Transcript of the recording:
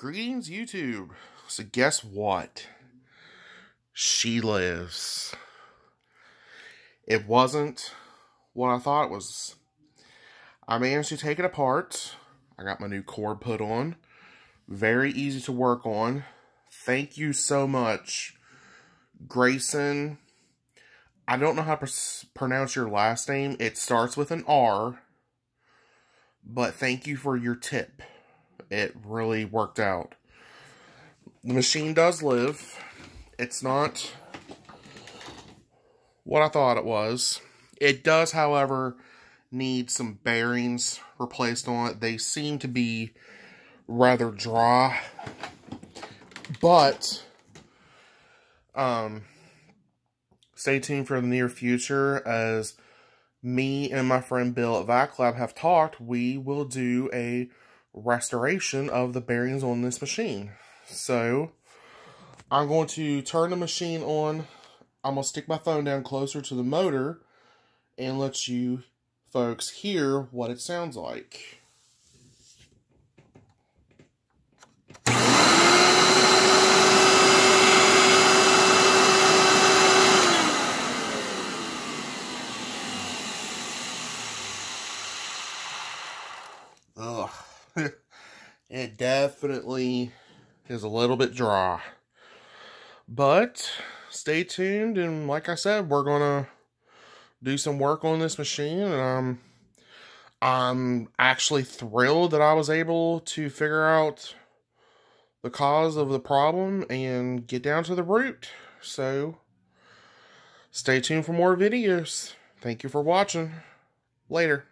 Greetings, YouTube. So guess what? She lives. It wasn't what I thought it was. I managed to take it apart. I got my new cord put on. Very easy to work on. Thank you so much, Grayson. I don't know how to pronounce your last name. It starts with an R. But thank you for your tip. It really worked out. The machine does live. It's not what I thought it was. It does, however, need some bearings replaced on it. They seem to be rather dry. But stay tuned for the near future. As me and my friend Bill at Vaclab have talked, we will do a restoration of the bearings on this machine. So I'm going to turn the machine on. I'm going to stick my phone down closer to the motor and let you folks hear what it sounds like. Ugh. It definitely is a little bit dry. But stay tuned, and like I said, we're gonna do some work on this machine, and I'm actually thrilled that I was able to figure out the cause of the problem and get down to the root. So stay tuned for more videos. Thank you for watching. Later.